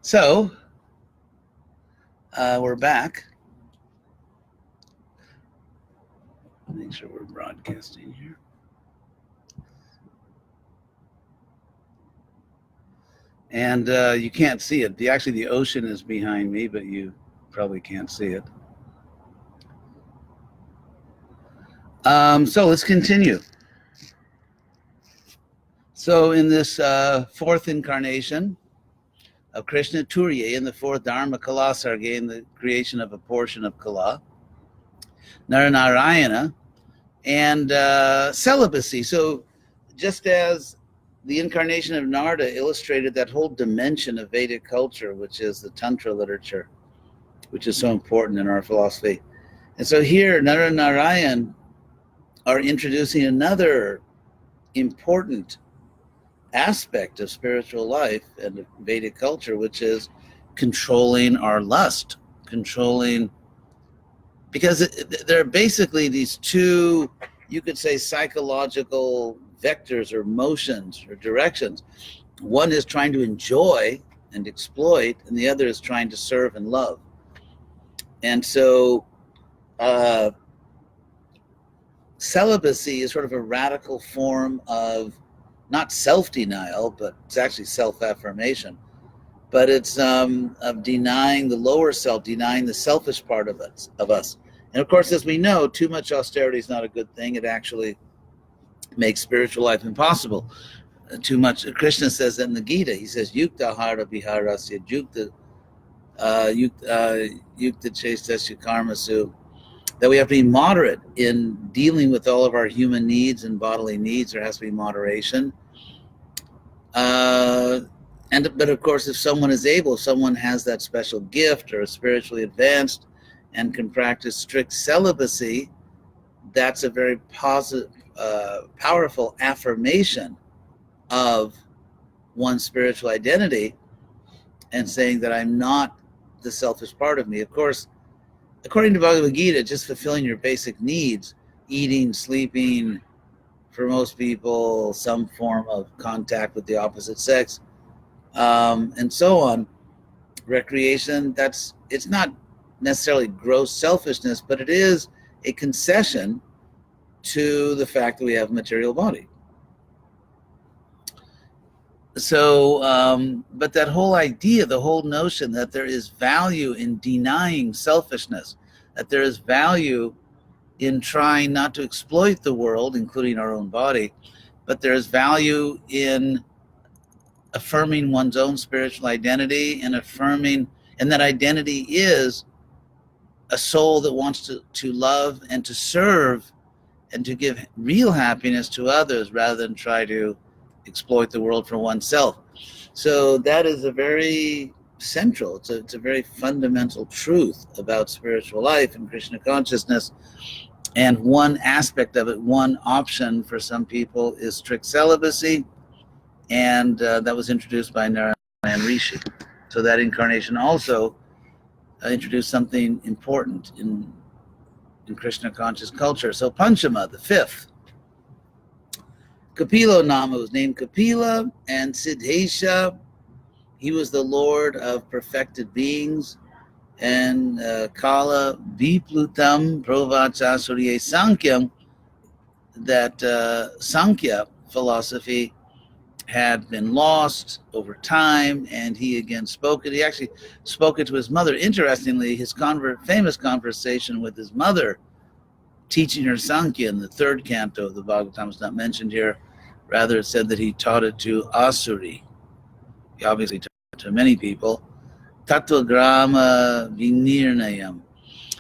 So, we're back. Make sure we're broadcasting here. And you can't see it. Actually, the ocean is behind me, but you probably can't see it. So let's continue. So in this fourth incarnation of Krishna, Turiya, in the fourth Dharma Kala Sarga, in the creation of a portion of Kala, Naranarayana, and celibacy. So just as the incarnation of Narada illustrated that whole dimension of Vedic culture, which is the Tantra literature, which is so important in our philosophy. And so here, Naranarayan are introducing another important aspect of spiritual life and Vedic culture, which is controlling our lust, because there are basically these two, you could say, psychological vectors or motions or directions. One is trying to enjoy and exploit, and the other is trying to serve and love. And so celibacy is sort of a radical form of not self-denial, but it's actually self-affirmation. But it's of denying the lower self, denying the selfish part of us. And of course, as we know, too much austerity is not a good thing. It actually makes spiritual life impossible. Too much. Krishna says in the Gita, he says, "Yukta hara viharasya, yukta chestasya karmasu," that we have to be moderate in dealing with all of our human needs and bodily needs. There has to be moderation. But of course, if someone is able, if someone has that special gift or is spiritually advanced and can practice strict celibacy, that's a very positive, powerful affirmation of one's spiritual identity and saying that I'm not the selfish part of me. Of course, according to Bhagavad Gita, just fulfilling your basic needs, eating, sleeping, for most people, some form of contact with the opposite sex, and so on, recreation, it's not necessarily gross selfishness, but it is a concession to the fact that we have a material body. So, but that whole idea, the whole notion that there is value in denying selfishness, that there is value in trying not to exploit the world, including our own body, but there is value in affirming one's own spiritual identity and that identity is a soul that wants to love and to serve and to give real happiness to others rather than try to exploit the world for oneself. So that is a very central, it's a very fundamental truth about spiritual life and Krishna consciousness. And one aspect of it, one option for some people is strict celibacy, and that was introduced by Narayan Rishi. So that incarnation also introduced something important in Krishna conscious culture. So Panchama, the fifth, Kapilo Nama was named Kapila, and Siddhesha, he was the lord of perfected beings, and Kala Viplutam Provacha Surya Sankhya, that Sankhya philosophy had been lost over time, and he again spoke it. He actually spoke it to his mother. Interestingly, his famous conversation with his mother, teaching her Sankhya in the third canto of the Bhagavatam, is not mentioned here. Rather, it said that he taught it to Asuri. He obviously taught it to many people. Tattva Grama Vinirnayam.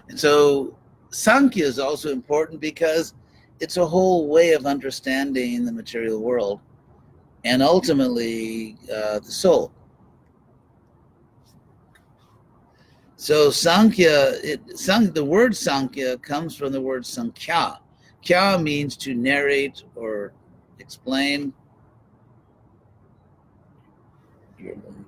And so Sankhya is also important because it's a whole way of understanding the material world and ultimately the soul. So Sankhya, the word Sankhya comes from the word Sankhya. Kya means to narrate or explain. Your movement.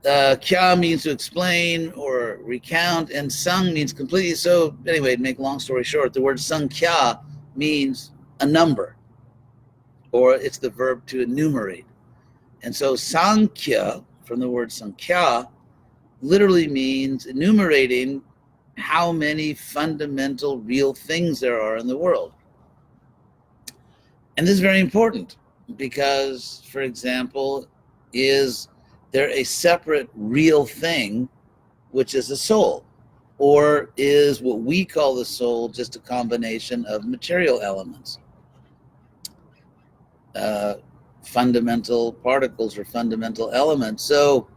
Kya means to explain or recount, and sang means completely. So anyway, to make long story short, the word Sankhya means a number, or it's the verb to enumerate. And so Sankhya, from the word Sankhya, literally means enumerating how many fundamental real things there are in the world. And this is very important because, for example, is there a separate real thing, which is a soul? Or is what we call the soul just a combination of material elements? Fundamental particles or fundamental elements. So,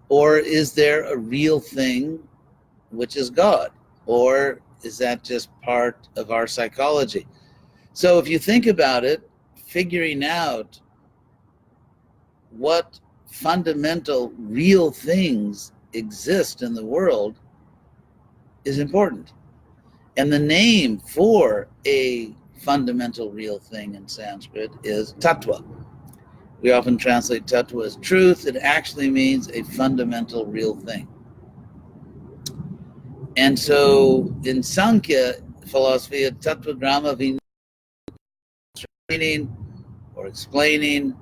or is there a real thing, which is God? Or is that just part of our psychology? So if you think about it, figuring out what fundamental real things exist in the world is important. And the name for a fundamental real thing in Sanskrit is tattva. We often translate tattva as truth. It actually means a fundamental real thing. And so in Sankhya philosophy, a tattva grama meaning or explaining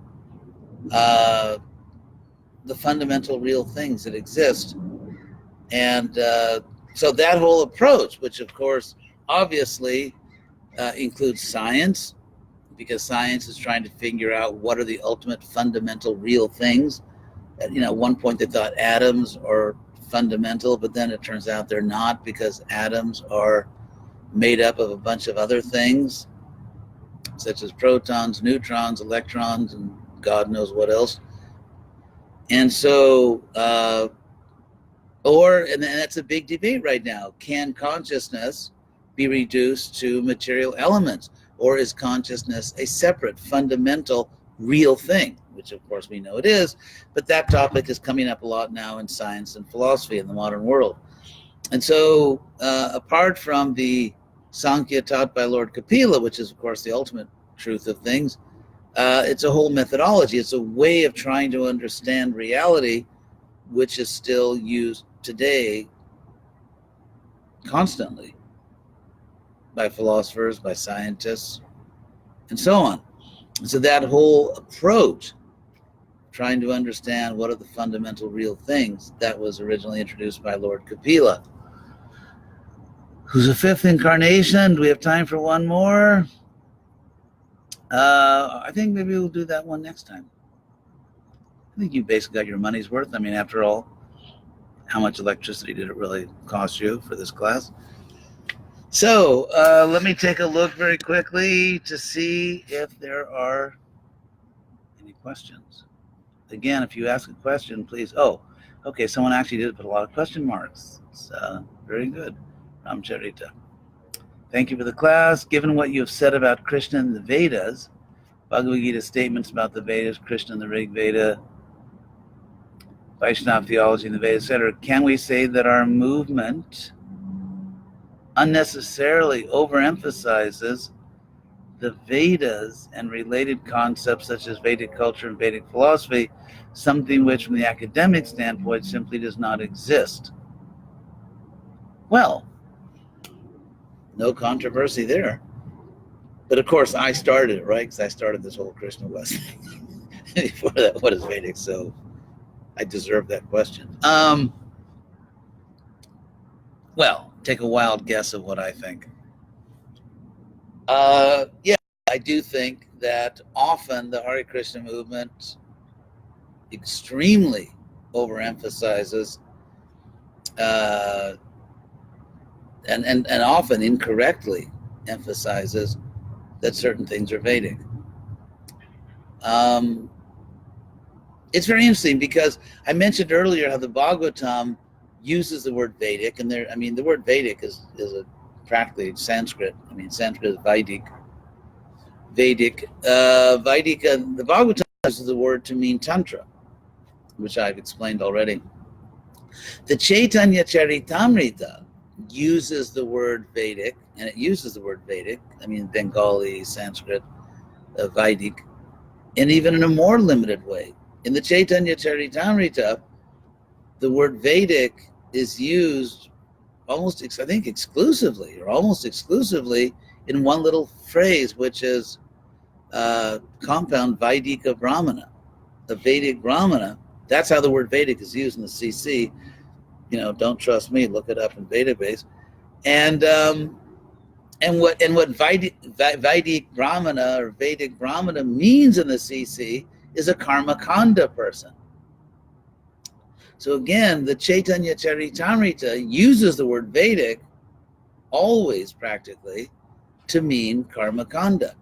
the fundamental real things that exist. And so that whole approach, which of course obviously includes science, because science is trying to figure out what are the ultimate fundamental real things. At one point they thought atoms are fundamental, but then it turns out they're not, because atoms are made up of a bunch of other things, such as protons, neutrons, electrons, and God knows what else. And so, and that's a big debate right now. Can consciousness be reduced to material elements? Or is consciousness a separate, fundamental, real thing? Which of course we know it is, but that topic is coming up a lot now in science and philosophy in the modern world. And so, apart from the Sankhya taught by Lord Kapila, which is of course the ultimate truth of things, it's a whole methodology. It's a way of trying to understand reality, which is still used today constantly by philosophers, by scientists, and so on. So that whole approach, trying to understand what are the fundamental real things, that was originally introduced by Lord Kapila, who's a fifth incarnation. Do we have time for one more? I think maybe we'll do that one next time. I think you basically got your money's worth. I mean, after all, how much electricity did it really cost you for this class? So let me take a look very quickly to see if there are any questions. Again, if you ask a question, please. Oh, okay, someone actually did put a lot of question marks. It's very good. Ram Charita. Thank you for the class. Given what you have said about Krishna and the Vedas, Bhagavad Gita statements about the Vedas, Krishna and the Rig Veda, Vaishnava theology in the Vedas, etc., can we say that our movement unnecessarily overemphasizes the Vedas and related concepts such as Vedic culture and Vedic philosophy, something which from the academic standpoint simply does not exist? Well, no controversy there. But of course, I started it, right? Because I started this whole Krishna West thing. Before that, what is Vedic? So I deserve that question. Well, take a wild guess of what I think. Yeah, I do think that often the Hare Krishna movement extremely overemphasizes and often incorrectly emphasizes that certain things are Vedic. It's very interesting because I mentioned earlier how the Bhagavatam uses the word Vedic, and the word Vedic is practically Sanskrit. I mean, Sanskrit is Vedic. The Bhagavatam uses the word to mean Tantra, which I've explained already. The Chaitanya Charitamrita uses the word Vedic, and it uses the word Vedic, Bengali, Sanskrit, Vedic, and even in a more limited way. In the Chaitanya Charitamrita, the word Vedic is used almost, I think, exclusively or almost exclusively in one little phrase, which is compound Vaidika Brahmana, the Vedic Brahmana. That's how the word Vedic is used in the CC. Don't trust me, look it up in database. And what Vedic Brahmana or Vedic Brahmana means in the CC is a karma kanda person. So again, the Chaitanya Charitamrita uses the word Vedic always practically to mean karma kanda.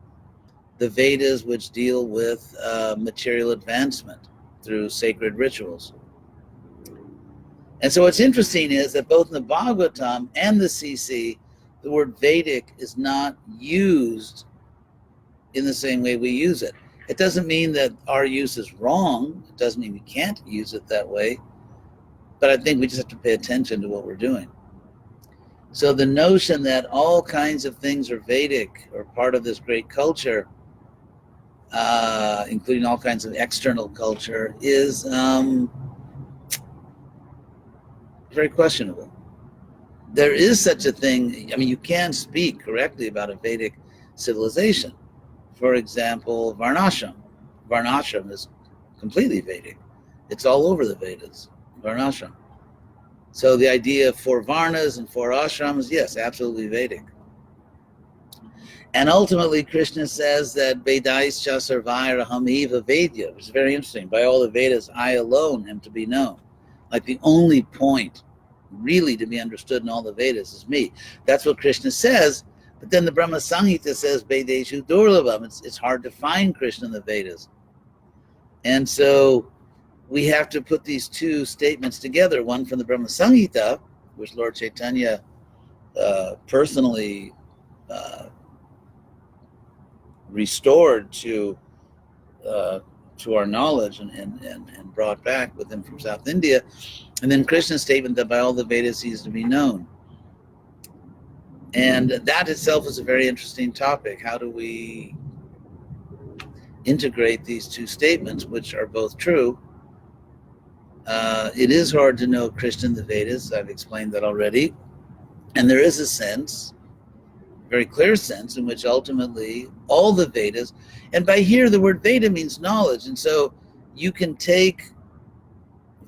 The Vedas, which deal with material advancement through sacred rituals. And so what's interesting is that both in the Bhagavatam and the CC, the word Vedic is not used in the same way we use it. It doesn't mean that our use is wrong. It doesn't mean we can't use it that way. But I think we just have to pay attention to what we're doing. So the notion that all kinds of things are Vedic or part of this great culture, including all kinds of external culture, is very questionable. There is such a thing. I mean, you can speak correctly about a Vedic civilization. For example, Varnashram. Varnashram is completely Vedic. It's all over the Vedas, Varnashram. So the idea of 4 Varnas and 4 ashrams, yes, absolutely Vedic. And ultimately, Krishna says that Vedaischa sarvaira ham eva Vedya, which is very interesting. By all the Vedas, I alone am to be known. Like the only point really to be understood in all the Vedas is me. That's what Krishna says. But then the Brahma Samhita says, Vedeshu Durlabham. It's hard to find Krishna in the Vedas. And so we have to put these two statements together, one from the Brahma Samhita, which Lord Chaitanya personally restored to our knowledge and brought back with him from South India, and then Krishna's statement that by all the Vedas he is to be known. And that itself is a very interesting topic. How do we integrate these two statements, which are both true? It is hard to know Krishna in the Vedas. I've explained that already. And there is a sense, very clear sense, in which ultimately all the Vedas, and by here the word Veda means knowledge, and so you can take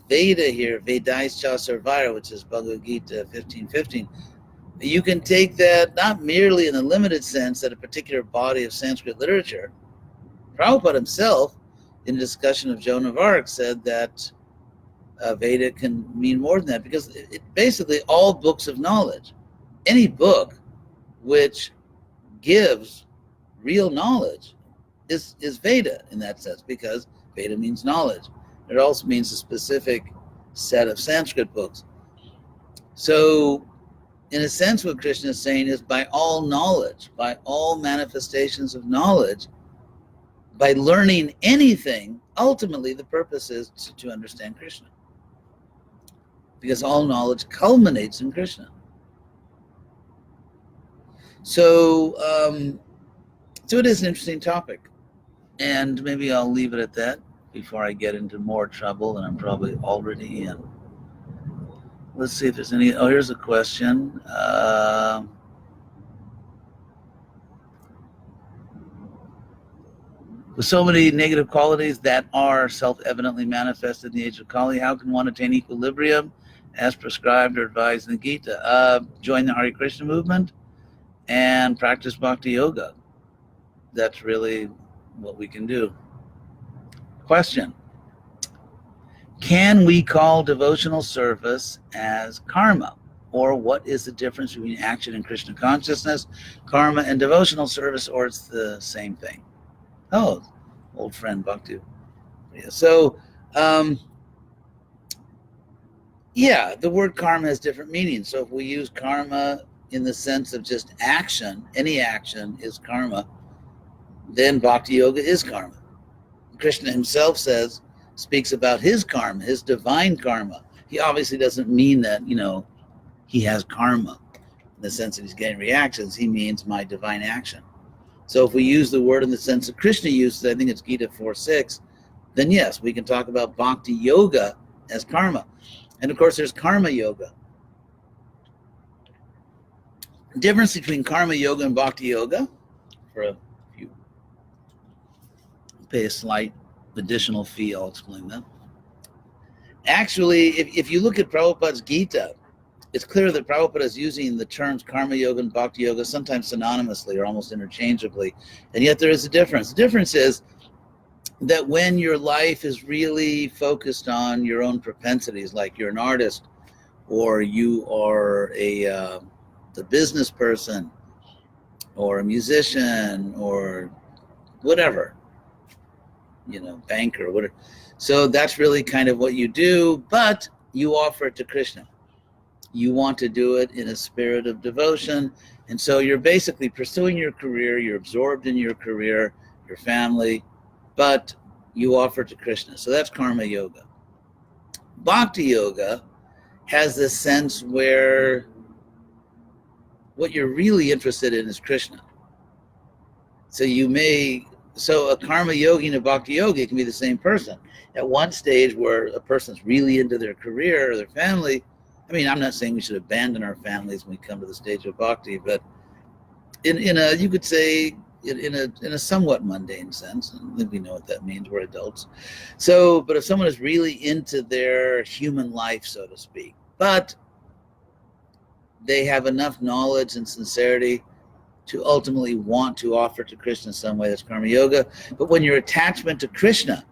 Veda here, Vedaischa sarvaira, which is Bhagavad Gita 15:15. You can take that not merely in the limited sense that a particular body of Sanskrit literature. Prabhupada himself, in a discussion of Joan of Arc, said that Veda can mean more than that, because it basically all books of knowledge, any book which gives real knowledge is Veda in that sense, because Veda means knowledge. It also means a specific set of Sanskrit books. So in a sense, what Krishna is saying is by all knowledge, by all manifestations of knowledge, by learning anything, ultimately the purpose is to understand Krishna. Because all knowledge culminates in Krishna. So it is an interesting topic. And maybe I'll leave it at that before I get into more trouble than I'm probably already in. Let's see if there's any. Oh, here's a question. With so many negative qualities that are self-evidently manifested in the age of Kali, how can one attain equilibrium as prescribed or advised in the Gita? Join the Hare Krishna movement and practice bhakti-yoga. That's really what we can do. Question. Can we call devotional service as karma? Or what is the difference between action and Krishna consciousness, karma and devotional service, or it's the same thing? Oh, old friend Bhakti. Yeah, so, yeah, the word karma has different meanings. So if we use karma in the sense of just action, any action is karma, then bhakti yoga is karma. Krishna himself speaks about his karma, his divine karma. He obviously doesn't mean that, he has karma in the sense that he's getting reactions. He means my divine action. So if we use the word in the sense that Krishna uses, I think it's Gita 4:6, then yes, we can talk about bhakti yoga as karma. And of course, there's karma yoga. The difference between karma yoga and bhakti yoga, if you pay a slight additional fee, I'll explain that. Actually, if you look at Prabhupada's Gita, it's clear that Prabhupada is using the terms karma yoga and bhakti yoga sometimes synonymously or almost interchangeably, and yet there is a difference. The difference is that when your life is really focused on your own propensities, like you're an artist or you are a business person or a musician or whatever, banker or whatever. So that's really kind of what you do, but you offer it to Krishna. You want to do it in a spirit of devotion. And so you're basically pursuing your career, you're absorbed in your career, your family, but you offer it to Krishna. So that's karma yoga. Bhakti yoga has this sense where what you're really interested in is Krishna. So a karma yogi and a bhakti yogi can be the same person. At one stage where a person's really into their career or their family, I'm not saying we should abandon our families when we come to the stage of bhakti, but you could say in a somewhat mundane sense, and I think we know what that means, we're adults. So, but if someone is really into their human life, so to speak, but they have enough knowledge and sincerity to ultimately want to offer to Krishna in some way, that's karma yoga. But when your attachment to Krishna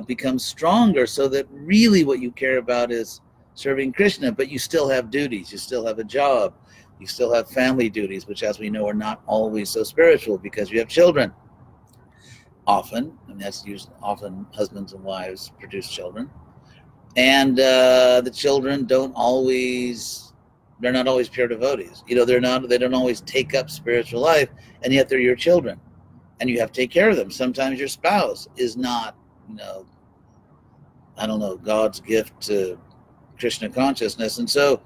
becomes stronger, so that really what you care about is serving Krishna, but you still have duties, you still have a job, you still have family duties, which, as we know, are not always so spiritual because you have children. Often, that's usually often husbands and wives produce children, and the children they're not always pure devotees. They don't always take up spiritual life, and yet they're your children, and you have to take care of them. Sometimes your spouse is not, God's gift to Krishna consciousness. And so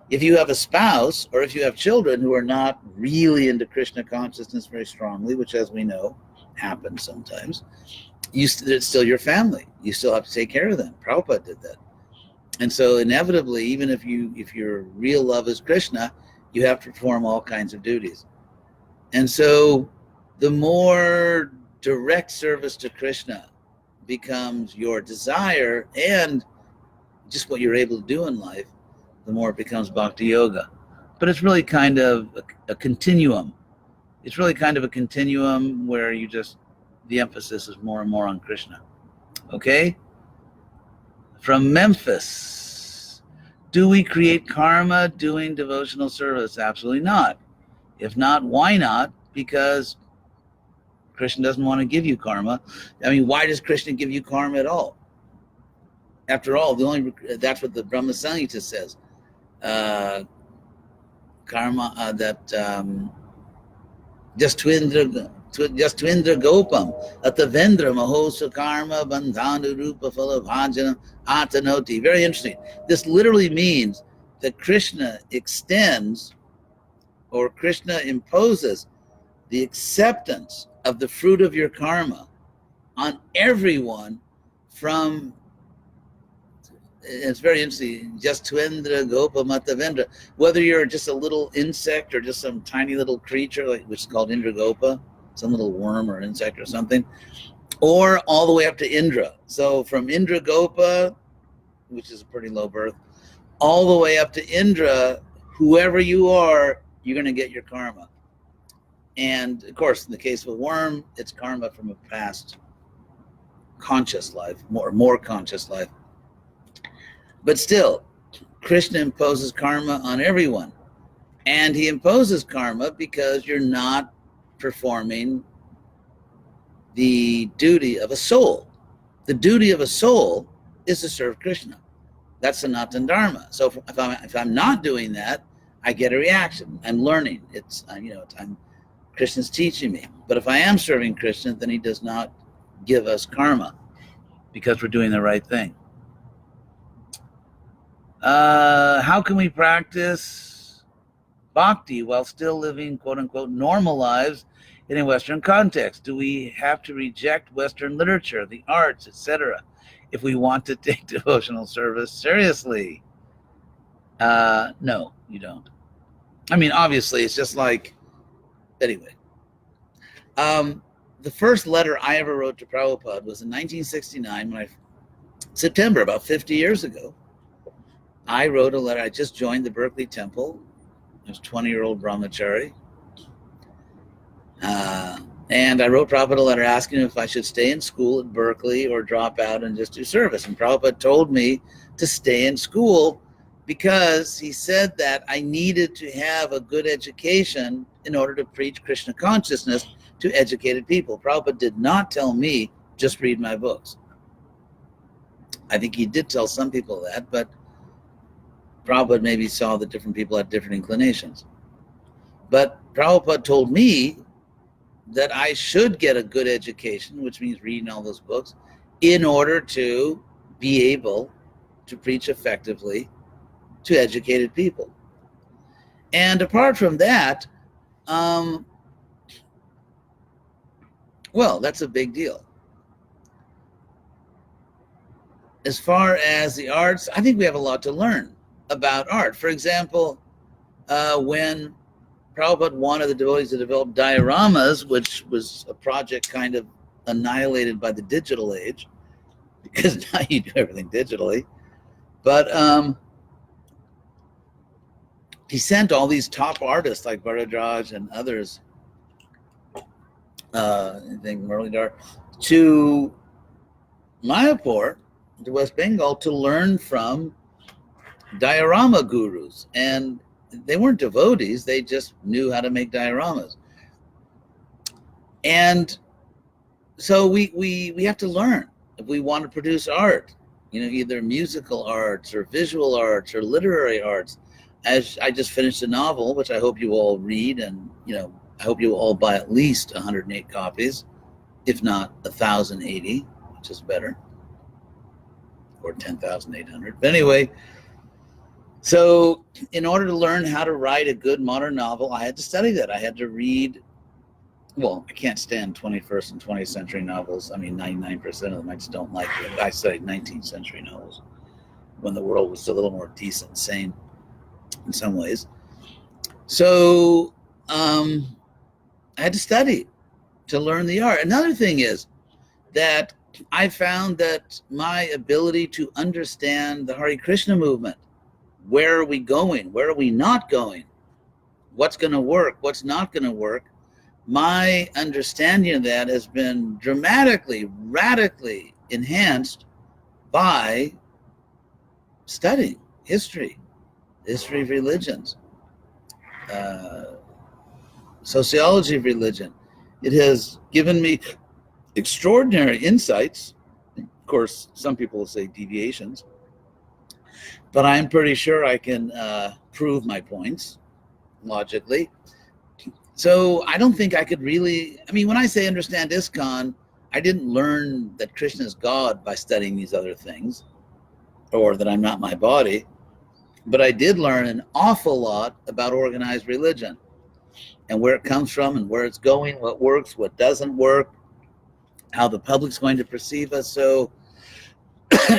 if you have a spouse or if you have children who are not really into Krishna consciousness very strongly, which, as we know, happens sometimes, it's still your family. You still have to take care of them. Prabhupada did that. And so inevitably, even if your real love is Krishna, you have to perform all kinds of duties. And so the more direct service to Krishna becomes your desire and just what you're able to do in life, the more it becomes bhakti yoga. But it's really kind of a continuum. It's really kind of a continuum where the emphasis is more and more on Krishna. Okay? From Memphis, do we create karma doing devotional service? Absolutely not. If not, why not? Because Krishna doesn't want to give you karma. Why does Krishna give you karma at all? After all, that's what the Brahma Sankhya says. Karma just twindra gopam atavendra mahosa karma bandhanu rupa phalabhajana atanoti. Very interesting. This literally means that Krishna extends, or Krishna imposes, the acceptance of the fruit of your karma on everyone from, it's very interesting, just twendra gopa matavendra, whether you're just a little insect or just some tiny little creature, which is called Indra Gopa, some little worm or insect or something, or all the way up to Indra. So from Indra Gopa, which is a pretty low birth, all the way up to Indra, whoever you are, you're going to get your karma. And of course, in the case of a worm, it's karma from a past conscious life, more conscious life. But still, Krishna imposes karma on everyone. And he imposes karma because you're not performing the duty of a soul. The duty of a soul is to serve Krishna. That's Sanatana Dharma. So if I'm not doing that, I get a reaction. I'm learning. Krishna's teaching me. But if I am serving Krishna, then he does not give us karma because we're doing the right thing. How can we practice bhakti while still living, quote unquote, normal lives in a Western context? Do we have to reject Western literature, the arts, etc., if we want to take devotional service seriously. No, you don't. I mean, obviously, it's just like, anyway. The first letter I ever wrote to Prabhupada was in 1969, September, about 50 years ago. I wrote a letter. I just joined the Berkeley Temple. I was a 20-year-old brahmachari. And I wrote Prabhupada a letter asking him if I should stay in school at Berkeley or drop out and just do service. And Prabhupada told me to stay in school because he said that I needed to have a good education in order to preach Krishna consciousness to educated people. Prabhupada did not tell me, just read my books. I think he did tell some people that, but Prabhupada maybe saw that different people had different inclinations. But Prabhupada told me that I should get a good education, which means reading all those books, in order to be able to preach effectively to educated people. And apart from that, well, that's a big deal. As far as the arts, I think we have a lot to learn about art. For example, when Prabhupada wanted the devotees to develop dioramas, which was a project kind of annihilated by the digital age, because now you do everything digitally. But he sent all these top artists like Bharadraj and others, I think Muralidhar, to Mayapur, to West Bengal, to learn from diorama gurus. And they weren't devotees, they just knew how to make dioramas. And so we have to learn if we want to produce art, either musical arts or visual arts or literary arts. As I just finished a novel, which I hope you all read, and I hope you will all buy at least 108 copies, if not 1,080, which is better, or 10,800. But anyway, so in order to learn how to write a good modern novel, I had to study that. I had to read, well, I can't stand 21st and 20th century novels. I mean, 99% of them I just don't like it. I studied 19th century novels when the world was a little more decent and sane in some ways. So I had to study to learn the art. Another thing is that I found that my ability to understand the Hare Krishna movement, where are we going? Where are we not going? What's going to work? What's not going to work? My understanding of that has been dramatically, radically enhanced by studying history of religions, sociology of religion. It has given me extraordinary insights. Of course, some people will say deviations, but I'm pretty sure I can prove my points logically. So I don't think I could really, when I say understand ISKCON, I didn't learn that Krishna is God by studying these other things, or that I'm not my body, but I did learn an awful lot about organized religion and where it comes from and where it's going, what works, what doesn't work, how the public's going to perceive us. So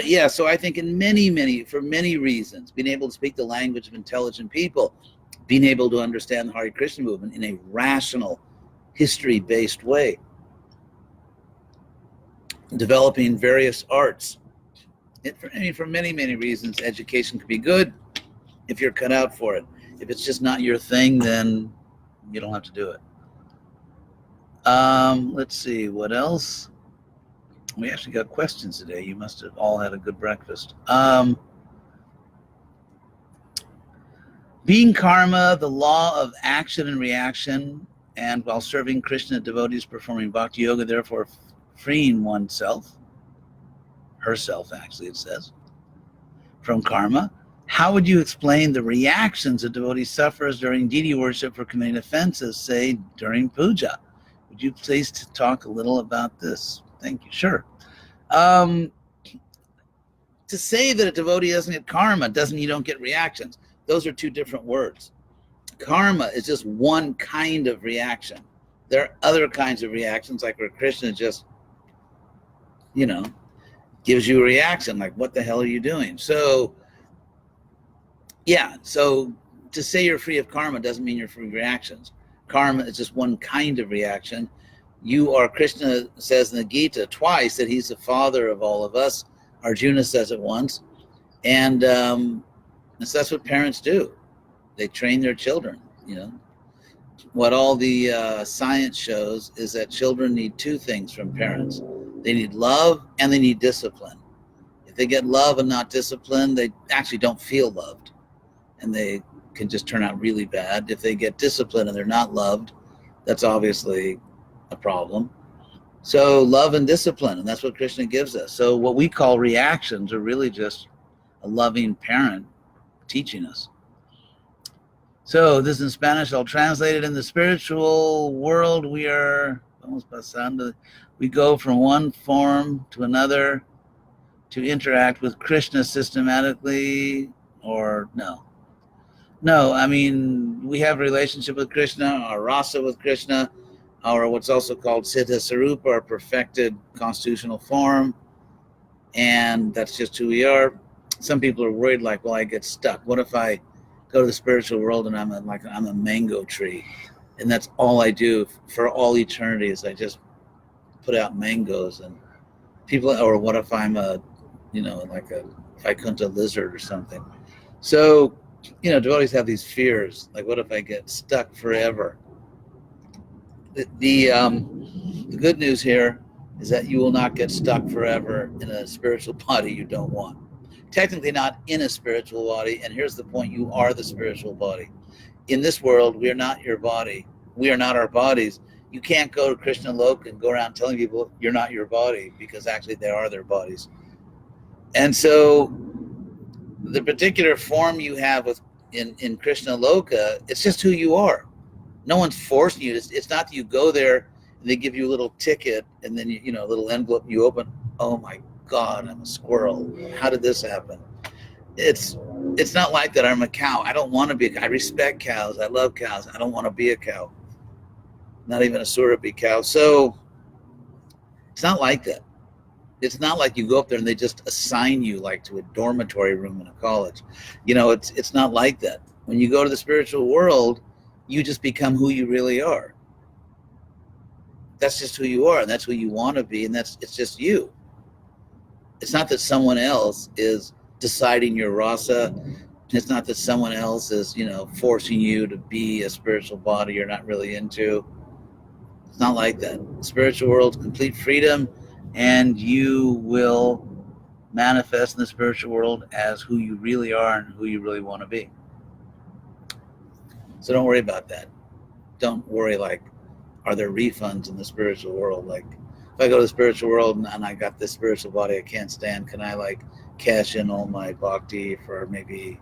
yeah, so I think for many reasons, being able to speak the language of intelligent people, being able to understand the Hare Krishna movement in a rational, history-based way, developing various arts. For many reasons, education could be good if you're cut out for it. If it's just not your thing, then you don't have to do it. Let's see, what else? We actually got questions today. You must have all had a good breakfast. Being karma, the law of action and reaction, and while serving Krishna, devotees performing bhakti-yoga, therefore freeing oneself, herself actually it says, from karma. How would you explain the reactions a devotee suffers during deity worship for committing offenses, say during puja? Would you please talk a little about this? Thank you. Sure. To say that a devotee doesn't get karma doesn't mean you don't get reactions. Those are two different words. Karma is just one kind of reaction. There are other kinds of reactions, like where Krishna just, gives you a reaction like, what the hell are you doing? So, yeah, so to say you're free of karma doesn't mean you're free of reactions. Karma is just one kind of reaction. You are, Krishna says in the Gita twice that he's the father of all of us. Arjuna says it once. And so that's what parents do. They train their children, you know. What all the science shows is that children need two things from parents. They need love and they need discipline. If they get love and not discipline, they actually don't feel loved. And they can just turn out really bad. If they get discipline and they're not loved, that's obviously a problem. So love and discipline, and that's what Krishna gives us. So what we call reactions are really just a loving parent teaching us. So this is in Spanish. I'll translate it. In the spiritual world, we are we go from one form to another to interact with Krishna systematically, or no? No, I mean, we have a relationship with Krishna, our rasa with Krishna, our what's also called Siddha Sarupa, our perfected constitutional form, and that's just who we are. Some people are worried, like, well, I get stuck. What if I go to the spiritual world and I'm a mango tree, and that's all I do for all eternity is I just put out mangoes, and people, or what if I'm like a Vaikuntha lizard or something? So, devotees have these fears, like, what if I get stuck forever? The good news here is that you will not get stuck forever in a spiritual body you don't want. Technically not in a spiritual body, and here's the point: you are the spiritual body. In this world, we are not your body. We are not our bodies. You can't go to Krishna Lok and go around telling people you're not your body, because actually they are their bodies. And so the particular form you have in Krishna Loka, it's just who you are. No one's forcing you. It's not that you go there and they give you a little ticket and then a little envelope you open. Oh my God, I'm a squirrel. How did this happen? It's not like that. I'm a cow. I don't want to be a cow. I respect cows. I love cows. I don't want to be a cow. Not even a Surabi cow. So it's not like that. It's not like you go up there and they just assign you like to a dormitory room in a college. It's not like that. When you go to the spiritual world, you just become who you really are. That's just who you are, and that's who you want to be, and it's just you. It's not that someone else is deciding your rasa. It's not that someone else is, forcing you to be a spiritual body you're not really into. It's not like that. The spiritual world is complete freedom, and you will manifest in the spiritual world as who you really are and who you really want to be. So don't worry about that. Don't worry, like, are there refunds in the spiritual world? Like, if I go to the spiritual world and I got this spiritual body I can't stand, can I like cash in all my bhakti for maybe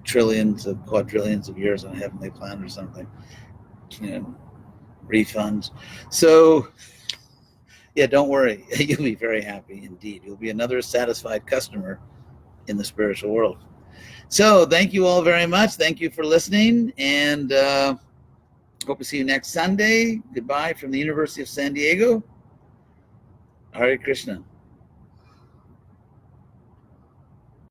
trillions of quadrillions of years on a heavenly planet or something? Refunds. So yeah, don't worry. You'll be very happy indeed. You'll be another satisfied customer in the spiritual world. So thank you all very much. Thank you for listening, and hope to see you next Sunday. Goodbye from the University of San Diego. Hare Krishna.